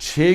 6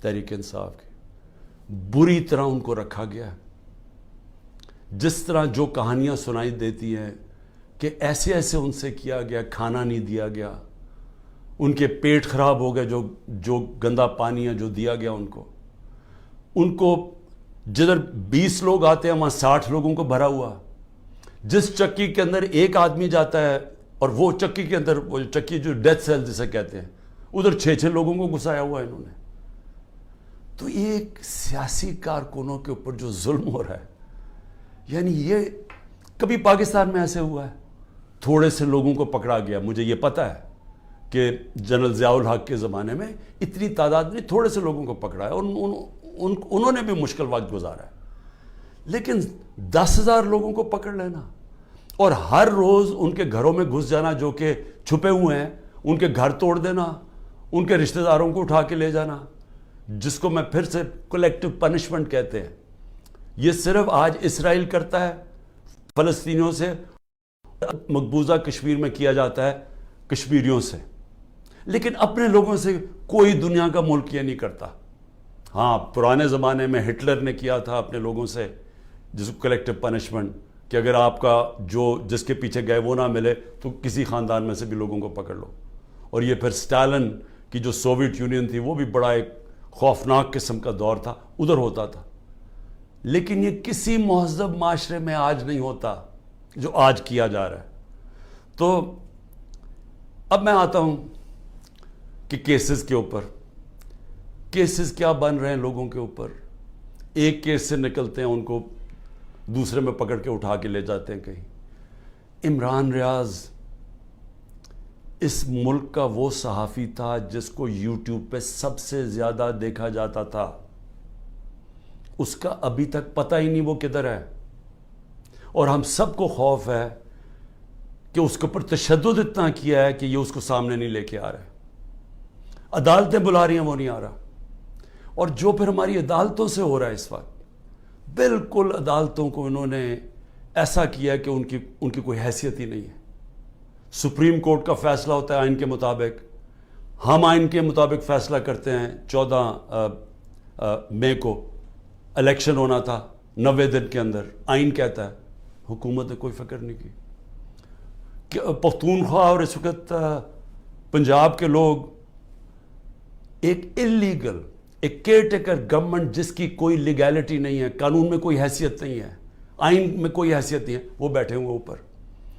تحریک انصاف کی، بری طرح ان کو رکھا گیا. جس طرح جو کہانیاں سنائی دیتی ہیں کہ ایسے ایسے ان سے کیا گیا، کھانا نہیں دیا گیا، ان کے پیٹ خراب ہو گئے، جو گندا پانی ہے جو دیا گیا ان کو جدھر 20 لوگ آتے ہیں وہاں 60 لوگوں کو بھرا ہوا. جس چکی کے اندر ایک آدمی جاتا ہے اور وہ چکی کے اندر، وہ چکی جو ڈیتھ سیل جسے کہتے ہیں، ادھر 6 لوگوں کو گھسایا ہوا ہے انہوں نے. تو یہ ایک سیاسی کارکنوں کے اوپر جو ظلم ہو رہا ہے، یعنی یہ کبھی پاکستان میں ایسے ہوا ہے؟ تھوڑے سے لوگوں کو پکڑا گیا. مجھے یہ پتہ ہے کہ جنرل ضیاء الحق کے زمانے میں اتنی تعداد میں تھوڑے سے لوگوں کو پکڑا ہے اور انہوں نے بھی مشکل وقت گزارا ہے. لیکن 10,000 لوگوں کو پکڑ لینا اور ہر روز ان کے گھروں میں گھس جانا، جو کہ چھپے ہوئے ہیں، ان کے گھر توڑ دینا، ان کے رشتہ داروں کو اٹھا کے لے جانا، جس کو میں پھر سے کلیکٹیو پنشمنٹ کہتے ہیں. یہ صرف آج اسرائیل کرتا ہے فلسطینیوں سے، مقبوضہ کشمیر میں کیا جاتا ہے کشمیریوں سے، لیکن اپنے لوگوں سے کوئی دنیا کا ملک یہ نہیں کرتا. ہاں، پرانے زمانے میں ہٹلر نے کیا تھا اپنے لوگوں سے، جس کو کلیکٹیو پنشمنٹ، کہ اگر آپ کا جس کے پیچھے گئے وہ نہ ملے تو کسی خاندان میں سے بھی لوگوں کو پکڑ لو. اور یہ پھر اسٹالن کی جو سوویت یونین تھی وہ بھی بڑا ایک خوفناک قسم کا دور تھا، ادھر ہوتا تھا. لیکن یہ کسی مہذب معاشرے میں آج نہیں ہوتا جو آج کیا جا رہا ہے. تو اب میں آتا ہوں کہ کیسز کے اوپر، کیسز کیا بن رہے ہیں لوگوں کے اوپر. ایک کیس سے نکلتے ہیں، ان کو دوسرے میں پکڑ کے اٹھا کے لے جاتے ہیں کہیں. عمران ریاض اس ملک کا وہ صحافی تھا جس کو یوٹیوب پہ سب سے زیادہ دیکھا جاتا تھا. اس کا ابھی تک پتہ ہی نہیں وہ کدھر ہے، اور ہم سب کو خوف ہے کہ اس کے اوپر تشدد اتنا کیا ہے کہ یہ اس کو سامنے نہیں لے کے آ رہے. عدالتیں بلا رہی ہیں، وہ نہیں آ رہا. اور جو پھر ہماری عدالتوں سے ہو رہا ہے اس وقت، بالکل عدالتوں کو انہوں نے ایسا کیا ہے کہ ان کی کوئی حیثیت ہی نہیں ہے. سپریم کورٹ کا فیصلہ ہوتا ہے آئین کے مطابق، ہم آئین کے مطابق فیصلہ کرتے ہیں. 14 مئی کو الیکشن ہونا تھا، 90 دن کے اندر آئین کہتا ہے. حکومت نے کوئی فکر نہیں کی. پختونخوا اور اس وقت پنجاب کے لوگ ایک انلیگل، ایک کیئر ٹیکر گورنمنٹ جس کی کوئی لیگیلٹی نہیں ہے، قانون میں کوئی حیثیت نہیں ہے، آئین میں کوئی حیثیت نہیں ہے، وہ بیٹھے ہوئے اوپر،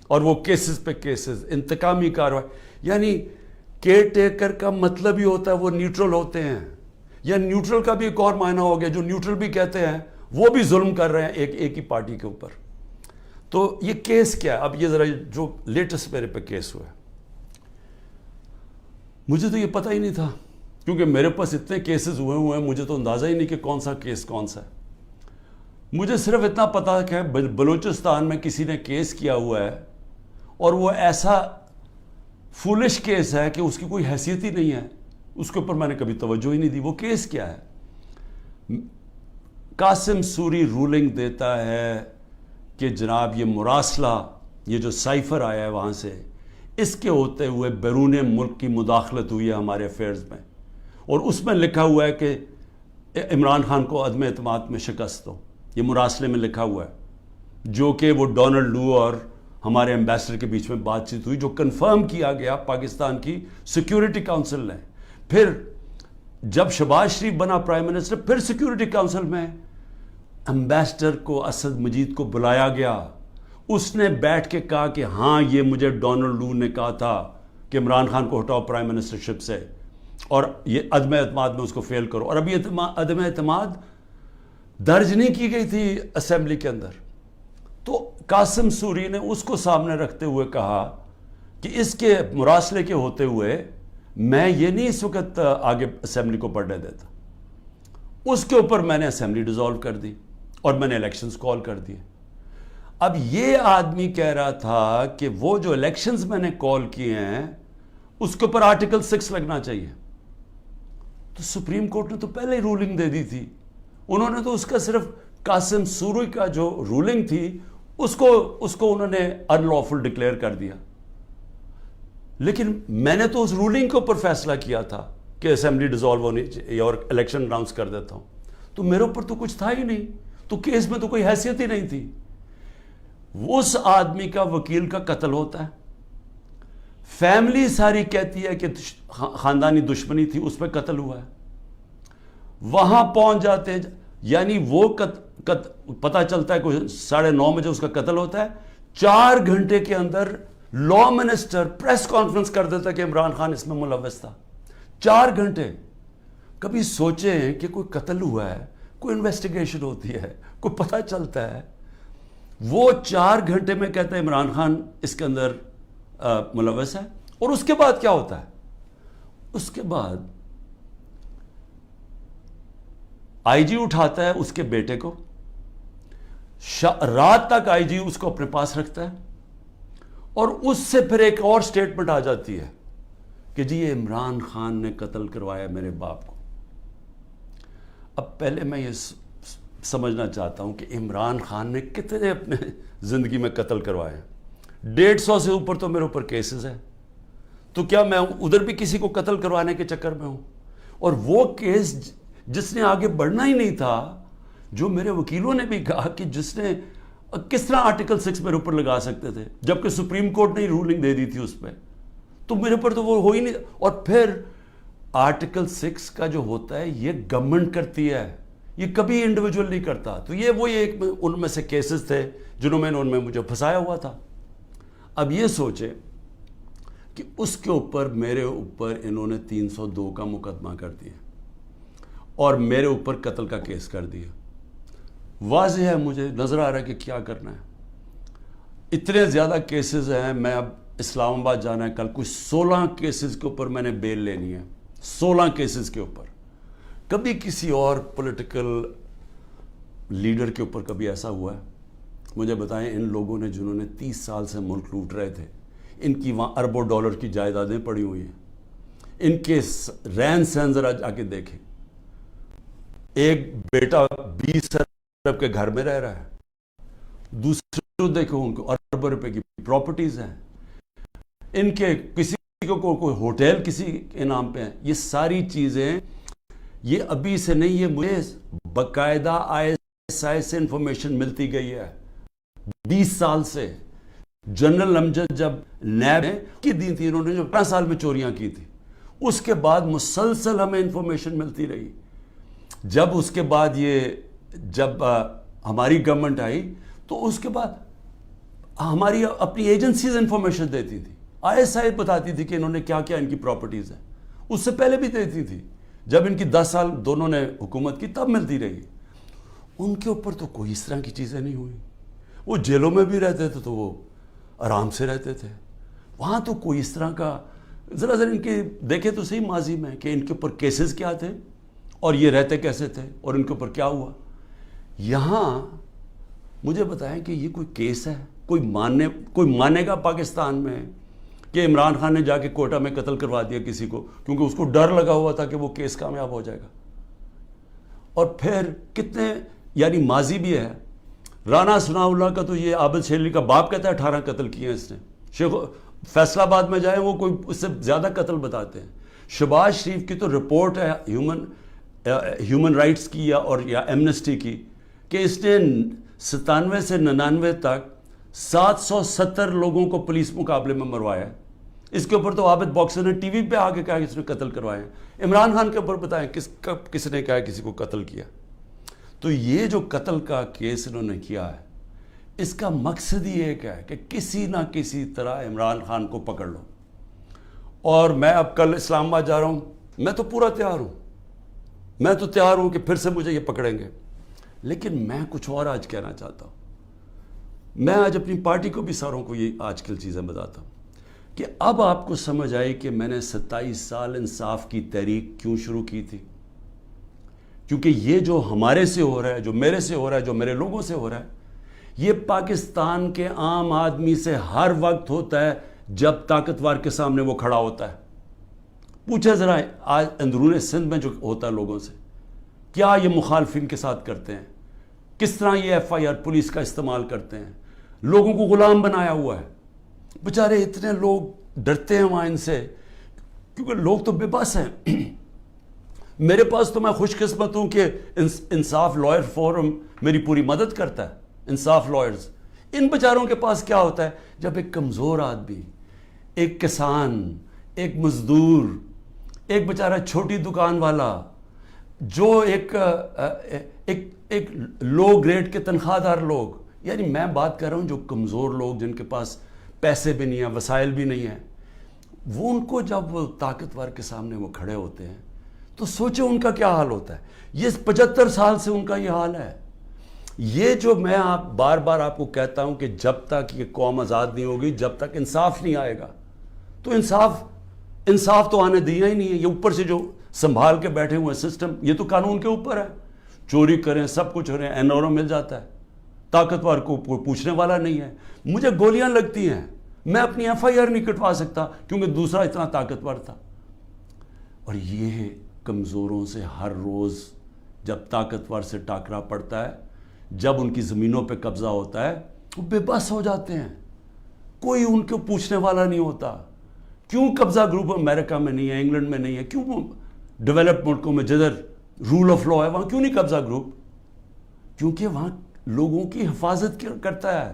اور وہ کیسز پہ کیسز، انتقامی کارروائی. یعنی کیئر ٹیکر کا مطلب ہی ہوتا ہے وہ نیوٹرل ہوتے ہیں. یا نیوٹرل کا بھی ایک اور معنی ہو گیا، جو نیوٹرل بھی کہتے ہیں وہ بھی ظلم کر رہے ہیں ایک ہی پارٹی کے اوپر. تو یہ کیس کیا ہے؟ اب یہ ذرا جو لیٹسٹ میرے پہ کیس ہوا ہے، مجھے تو یہ پتہ ہی نہیں تھا، کیونکہ میرے پاس اتنے کیسز ہوئے ہیں، مجھے تو اندازہ ہی نہیں کہ کون سا کیس کون سا ہے. مجھے صرف اتنا پتا کہ بلوچستان میں کسی نے کیس کیا ہوا ہے، اور وہ ایسا فولش کیس ہے کہ اس کی کوئی حیثیت ہی نہیں ہے. اس کے اوپر میں نے کبھی توجہ ہی نہیں دی. وہ کیس کیا ہے؟ قاسم سوری رولنگ دیتا ہے کہ جناب یہ مراسلہ، یہ جو سائفر آیا ہے وہاں سے، اس کے ہوتے ہوئے بیرون ملک کی مداخلت ہوئی ہے ہمارے افیئرز میں، اور اس میں لکھا ہوا ہے کہ عمران خان کو عدم اعتماد میں شکست ہو. یہ مراسلے میں لکھا ہوا ہے، جو کہ وہ ڈونلڈ لو اور ہمارے ایمبیسڈر کے بیچ میں بات چیت ہوئی، جو کنفرم کیا گیا پاکستان کی سیکیورٹی کونسل نے. پھر جب شہباز شریف بنا پرائم منسٹر، پھر سیکیورٹی کونسل میں ایمبیسڈر کو، اسد مجید کو بلایا گیا. اس نے بیٹھ کے کہا کہ ہاں یہ مجھے ڈونلڈ لو نے کہا تھا کہ عمران خان کو ہٹاؤ پرائم منسٹرشپ سے، اور یہ عدم اعتماد میں اس کو فیل کرو. اور ابھی عدم اعتماد درج نہیں کی گئی تھی اسمبلی کے اندر. تو قاسم سوری نے اس کو سامنے رکھتے ہوئے کہا کہ اس کے مراسلے کے ہوتے ہوئے میں یہ نہیں اس وقت آگے اسمبلی کو پڑھنے دیتا. اس کے اوپر میں نے اسمبلی ڈیزالو کر دی اور میں نے الیکشنز کال کر دیے. اب یہ آدمی کہہ رہا تھا کہ وہ جو الیکشنز میں نے کال کیے ہیں اس کے اوپر آرٹیکل 6 لگنا چاہیے. تو سپریم کورٹ نے تو پہلے ہی رولنگ دے دی تھی. انہوں نے تو اس کا صرف قاسم سوری کا جو رولنگ تھی اس کو انہوں نے ان لافل ڈکلیئر کر دیا. لیکن میں نے تو اس رولنگ کے اوپر فیصلہ کیا تھا کہ اسمبلی ڈیزالو ہونی چاہیے اور الیکشن اناؤنس کر دیتا ہوں. تو میرے اوپر تو کچھ تھا ہی نہیں, تو کیس میں تو کوئی حیثیت ہی نہیں تھی. اس آدمی کا وکیل کا قتل ہوتا ہے, فیملی ساری کہتی ہے کہ خاندانی دشمنی تھی, اس پہ قتل ہوا ہے. وہاں پہنچ جاتے ہیں, یعنی وہ پتہ چلتا ہے کہ 9:30 بجے اس کا قتل ہوتا ہے. 4 گھنٹے کے اندر لا منسٹر پریس کانفرنس کر دیتا ہے کہ عمران خان اس میں ملوث تھا. 4 گھنٹے. کبھی سوچیں کہ کوئی قتل ہوا ہے, کوئی انویسٹیگیشن ہوتی ہے, کوئی پتہ چلتا ہے, وہ 4 گھنٹے میں کہتا ہے عمران خان اس کے اندر ملوث ہے. اور اس کے بعد کیا ہوتا ہے؟ اس کے بعد آئی جی اٹھاتا ہے اس کے بیٹے کو, رات تک آئی جی اس کو اپنے پاس رکھتا ہے, اور اس سے پھر ایک اور سٹیٹمنٹ آ جاتی ہے کہ جی یہ عمران خان نے قتل کروایا میرے باپ کو. اب پہلے میں یہ سمجھنا چاہتا ہوں کہ عمران خان نے کتنے اپنے زندگی میں قتل کروائے ہیں. 150 سے اوپر تو میرے اوپر کیسز ہیں, تو کیا میں ادھر بھی کسی کو قتل کروانے کے چکر میں ہوں؟ اور وہ کیس جس نے آگے بڑھنا ہی نہیں تھا, جو میرے وکیلوں نے بھی کہا کہ جس نے کس طرح آرٹیکل 6 میرے اوپر لگا سکتے تھے, جبکہ سپریم کورٹ نے رولنگ دے دی تھی اس پہ, تو میرے اوپر تو وہ ہو ہی نہیں. اور پھر آرٹیکل 6 کا جو ہوتا ہے یہ گورنمنٹ کرتی ہے, یہ کبھی انڈیویجول نہیں کرتا. تو یہ وہی ایک ان میں سے کیسز تھے جنہوں میں ان میں مجھے پھنسایا ہوا تھا. اب یہ سوچیں کہ اس کے اوپر میرے اوپر انہوں نے 302 کا مقدمہ کر دیا اور میرے اوپر قتل کا کیس کر دیا. واضح ہے, مجھے نظر آ رہا ہے کہ کیا کرنا ہے. اتنے زیادہ کیسز ہیں, میں اب اسلام آباد جانا ہے کل, کوئی 16 کیسز کے اوپر میں نے بیل لینی ہے. 16 کیسز کے اوپر. کبھی کسی اور پولیٹیکل لیڈر کے اوپر کبھی ایسا ہوا ہے؟ مجھے بتائیں. ان لوگوں نے جنہوں نے 30 سال سے ملک لوٹ رہے تھے, ان کی وہاں اربوں ڈالر کی جائیدادیں پڑی ہوئی ہیں. ان کے رہن سہن ذرا جا کے دیکھیں. ایک بیٹا 20 ارب کے گھر میں رہ رہا ہے, دوسرے دیکھو ان کو اربوں روپے کی پراپرٹیز ہیں. ان کے کسی کو کوئی ہوٹل کسی کے نام پہ ہیں. یہ ساری چیزیں یہ ابھی سے نہیں, یہ مجھے باقاعدہ ISI سے انفارمیشن ملتی گئی ہے 20 سال سے. جنرل امجد جب نیب کی دی تھی, انہوں نے جو 15 سال میں چوریاں کی تھی, اس کے بعد مسلسل ہمیں انفارمیشن ملتی رہی. جب اس کے بعد جب ہماری گورنمنٹ آئی تو اس کے بعد ہماری اپنی ایجنسیز انفارمیشن دیتی تھی. ISI بتاتی تھی کہ انہوں نے کیا کیا ان کی پراپرٹیز ہیں. اس سے پہلے بھی دیتی تھی, جب ان کی 10 سال دونوں نے حکومت کی تب ملتی رہی. ان کے اوپر تو کوئی اس طرح کی چیزیں نہیں ہوئی. وہ جیلوں میں بھی رہتے تھے تو وہ آرام سے رہتے تھے. وہاں تو کوئی اس طرح کا, ذرا ان کے دیکھے تو صحیح ماضی میں کہ ان کے اوپر کیسز کیا تھے اور یہ رہتے کیسے تھے اور ان کے اوپر کیا ہوا. یہاں مجھے بتائیں کہ یہ کوئی کیس ہے؟ کوئی مانے گا پاکستان میں کہ عمران خان نے جا کے کوئٹہ میں قتل کروا دیا کسی کو کیونکہ اس کو ڈر لگا ہوا تھا کہ وہ کیس کامیاب ہو جائے گا؟ اور پھر کتنے, یعنی ماضی بھی ہے. رانا ثناء اللہ کا تو یہ عابد شیرلی کا باپ کہتا ہے 18 قتل کیے ہیں اس نے. فیصل آباد میں جائیں وہ کوئی اس سے زیادہ قتل بتاتے ہیں. شہباز شریف کی تو رپورٹ ہے ہیومن رائٹس کی یا ایمنسٹی کی کہ اس نے 97 سے 99 تک 770 لوگوں کو پولیس مقابلے میں مروایا ہے. اس کے اوپر تو عابد باکسر نے ٹی وی پہ آ کے کہا کہ اس نے قتل کروائے ہیں. عمران خان کے اوپر بتائیں کس نے کہا کسی کو قتل کیا. تو یہ جو قتل کا کیس انہوں نے کیا ہے, اس کا مقصد ہی ایک ہے کہ کسی نہ کسی طرح عمران خان کو پکڑ لو. اور میں اب کل اسلام آباد جا رہا ہوں, میں تو پورا تیار ہوں, میں تو تیار ہوں کہ پھر سے مجھے یہ پکڑیں گے. لیکن میں کچھ اور آج کہنا چاہتا ہوں. میں آج اپنی پارٹی کو بھی ساروں کو یہ آج کل چیزیں بتاتا ہوں کہ اب آپ کو سمجھ آئی کہ میں نے 27 سال انصاف کی تحریک کیوں شروع کی تھی. کیونکہ یہ جو ہمارے سے ہو رہا ہے, جو میرے سے ہو رہا ہے, جو میرے لوگوں سے ہو رہا ہے, یہ پاکستان کے عام آدمی سے ہر وقت ہوتا ہے جب طاقتور کے سامنے وہ کھڑا ہوتا ہے. پوچھے ذرا آج اندرون سندھ میں جو ہوتا ہے لوگوں سے, کیا یہ مخالفین کے ساتھ کرتے ہیں, کس طرح یہ FIR پولیس کا استعمال کرتے ہیں, لوگوں کو غلام بنایا ہوا ہے. بیچارے اتنے لوگ ڈرتے ہیں وہاں ان سے, کیونکہ لوگ تو بے بس ہیں. میرے پاس تو میں خوش قسمت ہوں کہ انصاف لائر فورم میری پوری مدد کرتا ہے. انصاف لائرز، ان بیچاروں کے پاس کیا ہوتا ہے؟ جب ایک کمزور آدمی، ایک کسان، ایک مزدور، ایک بیچارہ چھوٹی دکان والا، جو ایک لو گریڈ کے تنخواہ دار لوگ، یعنی میں بات کر رہا ہوں جو کمزور لوگ جن کے پاس پیسے بھی نہیں ہیں، وسائل بھی نہیں ہیں، وہ ان کو جب وہ طاقتور کے سامنے وہ کھڑے ہوتے ہیں تو سوچیں ان کا کیا حال ہوتا ہے. یہ 75 سال سے ان کا یہ حال ہے. یہ جو میں بار بار آپ کو کہتا ہوں کہ جب تک یہ قوم آزاد نہیں ہوگی، جب تک انصاف نہیں آئے گا، تو انصاف تو آنے دیا ہی نہیں ہے. یہ اوپر سے جو سنبھال کے بیٹھے ہوئے سسٹم، یہ تو قانون کے اوپر ہے. چوری کریں، سب کچھ ہو رہے ہیں، NRO مل جاتا ہے، طاقتور کو پوچھنے والا نہیں ہے. مجھے گولیاں لگتی ہیں، میں اپنی FIR نہیں کٹوا سکتا کیونکہ دوسرا اتنا طاقتور تھا. اور یہ کمزوروں سے ہر روز جب طاقتور سے ٹاکرا پڑتا ہے، جب ان کی زمینوں پہ قبضہ ہوتا ہے، وہ بے بس ہو جاتے ہیں. کوئی ان کو پوچھنے والا نہیں ہوتا. کیوں قبضہ گروپ امریکہ میں نہیں ہے، انگلینڈ میں نہیں ہے؟ کیوں ڈیولپڈ ملکوں میں جدھر رول آف لا ہے وہاں کیوں نہیں قبضہ گروپ؟ کیونکہ وہاں لوگوں کی حفاظت کرتا ہے.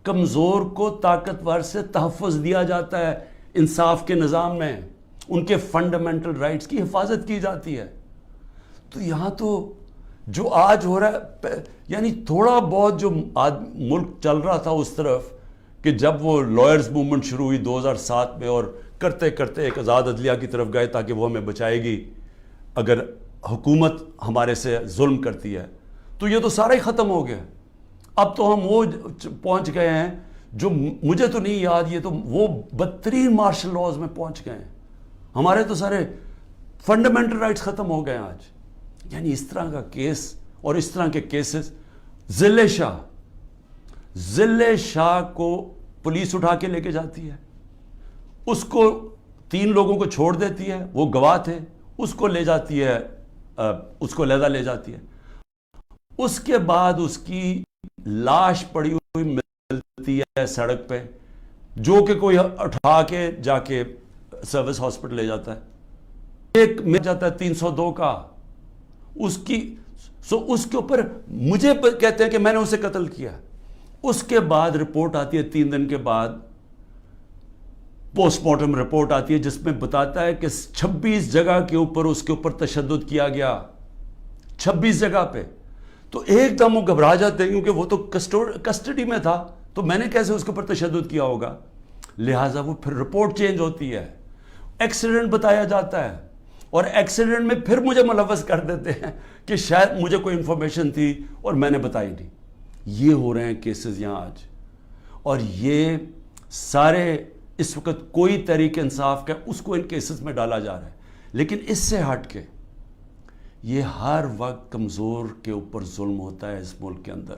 کمزور کو طاقتور سے تحفظ دیا جاتا ہے. انصاف کے نظام میں ان کے فنڈامنٹل رائٹس کی حفاظت کی جاتی ہے. تو یہاں تو جو آج ہو رہا ہے، یعنی تھوڑا بہت جو ملک چل رہا تھا اس طرف، کہ جب وہ لائرز موومنٹ شروع ہوئی 2007 میں، اور کرتے کرتے ایک آزاد عدلیہ کی طرف گئے تاکہ وہ ہمیں بچائے گی اگر حکومت ہمارے سے ظلم کرتی ہے، تو یہ تو سارا ہی ختم ہو گیا. اب تو ہم وہ پہنچ گئے ہیں جو مجھے تو نہیں یاد، یہ تو وہ بدترین مارشل لاز میں پہنچ گئے ہیں. ہمارے تو سارے فنڈامنٹل رائٹس ختم ہو گئے ہیں آج. یعنی اس طرح کا کیس اور اس طرح کے کیسز. ضلع شاہ کو پولیس اٹھا کے لے کے جاتی ہے، اس کو 3 لوگوں کو چھوڑ دیتی ہے، وہ گواہ تھے، اس کو لے جاتی ہے، اس کو علیحدہ لے جاتی ہے. اس کے بعد اس کی لاش پڑی ہوئی ملتی ہے سڑک پہ، جو کہ کوئی اٹھا کے جا کے سروس ہاسپٹل لے جاتا ہے. ایک مل جاتا ہے 302 کا، اس کے اوپر مجھے کہتے ہیں کہ میں نے اسے قتل کیا. اس کے بعد رپورٹ آتی ہے 3 دن کے بعد، پوسٹ مارٹم رپورٹ آتی ہے جس میں بتاتا ہے کہ 26 جگہ کے اوپر اس کے اوپر تشدد کیا گیا. 26 جگہ پہ. تو ایک دم وہ گھبرا جاتے ہیں کیونکہ وہ تو کسٹڈی میں تھا، تو میں نے کیسے اس کے اوپر تشدد کیا ہوگا. لہٰذا وہ پھر رپورٹ چینج ہوتی ہے، ایکسیڈنٹ بتایا جاتا ہے، اور ایکسیڈنٹ میں پھر مجھے ملوث کر دیتے ہیں کہ شاید مجھے کوئی انفارمیشن تھی اور میں نے بتائی نہیں. یہ ہو رہے ہیں کیسز یہاں آج. اور یہ سارے اس وقت کوئی تحریک انصاف کا اس کو ان کیسز میں ڈالا جا رہا ہے. لیکن اس سے ہٹ کے یہ ہر وقت کمزور کے اوپر ظلم ہوتا ہے اس ملک کے اندر.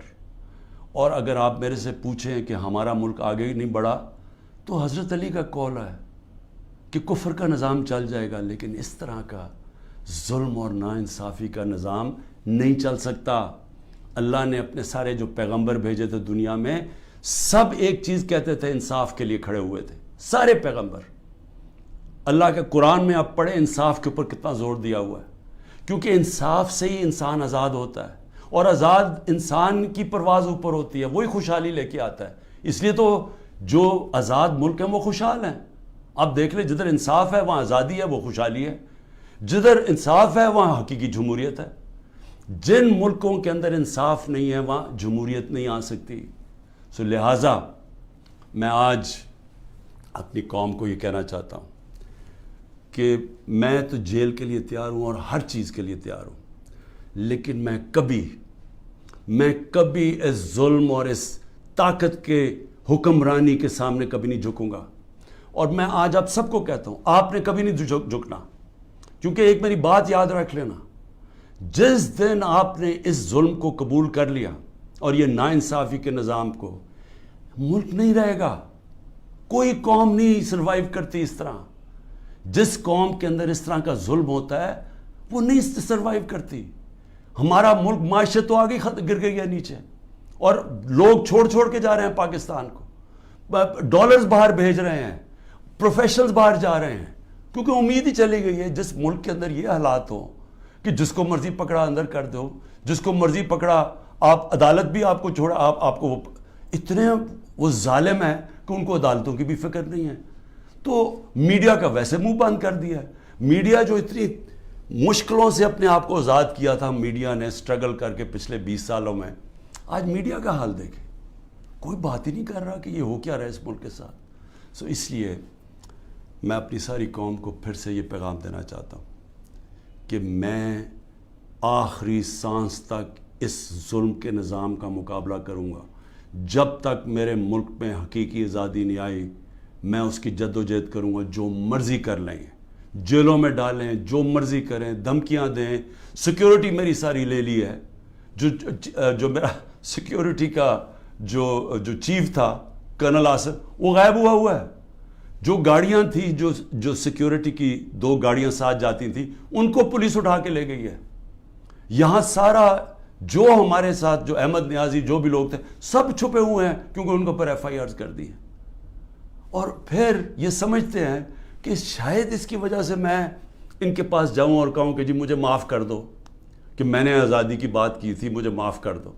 اور اگر آپ میرے سے پوچھیں کہ ہمارا ملک آگے ہی نہیں بڑھا، تو حضرت علی کا قول ہے کہ کفر کا نظام چل جائے گا، لیکن اس طرح کا ظلم اور ناانصافی کا نظام نہیں چل سکتا. اللہ نے اپنے سارے جو پیغمبر بھیجے تھے دنیا میں، سب ایک چیز کہتے تھے، انصاف کے لیے کھڑے ہوئے تھے سارے پیغمبر. اللہ کے قرآن میں آپ پڑھیں انصاف کے اوپر کتنا زور دیا ہوا ہے، کیونکہ انصاف سے ہی انسان آزاد ہوتا ہے، اور آزاد انسان کی پرواز اوپر ہوتی ہے، وہی خوشحالی لے کے آتا ہے. اس لیے تو جو آزاد ملک ہیں وہ خوشحال ہیں. آپ دیکھ لیں جدھر انصاف ہے وہاں آزادی ہے، وہ خوشحالی ہے. جدھر انصاف ہے وہاں حقیقی جمہوریت ہے. جن ملکوں کے اندر انصاف نہیں ہے وہاں جمہوریت نہیں آ سکتی. لہٰذا میں آج اپنی قوم کو یہ کہنا چاہتا ہوں کہ میں تو جیل کے لیے تیار ہوں اور ہر چیز کے لیے تیار ہوں، لیکن میں کبھی اس ظلم اور اس طاقت کے حکمرانی کے سامنے کبھی نہیں جھکوں گا. اور میں آج آپ سب کو کہتا ہوں، آپ نے کبھی نہیں جھکنا. کیونکہ ایک میری بات یاد رکھ لینا، جس دن آپ نے اس ظلم کو قبول کر لیا اور یہ ناانصافی کے نظام کو، ملک نہیں رہے گا. کوئی قوم نہیں سروائیو کرتی اس طرح. جس قوم کے اندر اس طرح کا ظلم ہوتا ہے وہ نہیں سروائیو کرتی. ہمارا ملک معیشت تو آگے گر گئی ہے نیچے، اور لوگ چھوڑ کے جا رہے ہیں پاکستان کو، ڈالرز باہر بھیج رہے ہیں، پروفیشنلز باہر جا رہے ہیں، کیونکہ امید ہی چلی گئی ہے. جس ملک کے اندر یہ حالات ہوں، کہ جس کو مرضی پکڑا اندر کر دو, جس کو مرضی پکڑا آپ عدالت بھی آپ کو چھوڑا, آپ کو اتنے وہ ظالم ہیں کہ ان کو عدالتوں کی بھی فکر نہیں ہے. تو میڈیا کا ویسے منہ بند کر دیا ہے. میڈیا جو اتنی مشکلوں سے اپنے آپ کو آزاد کیا تھا میڈیا نے اسٹرگل کر کے پچھلے 20 سالوں میں, آج میڈیا کا حال دیکھیں, کوئی بات ہی نہیں کر رہا کہ یہ ہو کیا رہا ہے اس ملک کے ساتھ. سو اس لیے میں اپنی ساری قوم کو پھر سے یہ پیغام دینا چاہتا ہوں کہ میں آخری سانس تک اس ظلم کے نظام کا مقابلہ کروں گا. جب تک میرے ملک میں حقیقی آزادی نہیں آئی میں اس کی جد و جہد کروں گا. جو مرضی کر لیں, جیلوں میں ڈالیں, جو مرضی کریں, دھمکیاں دیں. سیکیورٹی میری ساری لے لی ہے. جو میرا سیکیورٹی کا جو چیف تھا کرنل آصف, وہ غائب ہوا ہے. جو گاڑیاں تھیں, جو سیکیورٹی کی 2 گاڑیاں ساتھ جاتی تھیں, ان کو پولیس اٹھا کے لے گئی ہے. یہاں سارا جو ہمارے ساتھ جو احمد نیازی جو بھی لوگ تھے سب چھپے ہوئے ہیں کیونکہ ان کے اوپر ایف آئی آرز کر دی ہیں. اور پھر یہ سمجھتے ہیں کہ شاید اس کی وجہ سے میں ان کے پاس جاؤں اور کہوں کہ جی مجھے معاف کر دو کہ میں نے آزادی کی بات کی تھی, مجھے معاف کر دو.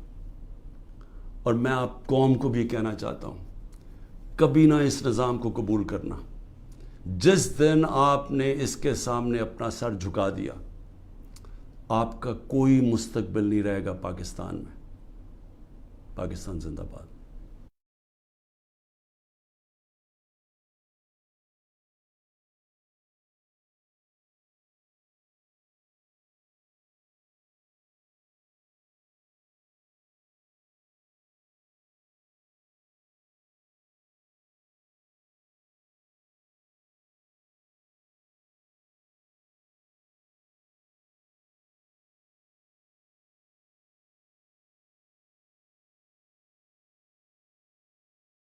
اور میں آپ قوم کو بھی کہنا چاہتا ہوں, کبھی نہ اس نظام کو قبول کرنا. جس دن آپ نے اس کے سامنے اپنا سر جھکا دیا, آپ کا کوئی مستقبل نہیں رہے گا پاکستان میں. پاکستان زندہ باد.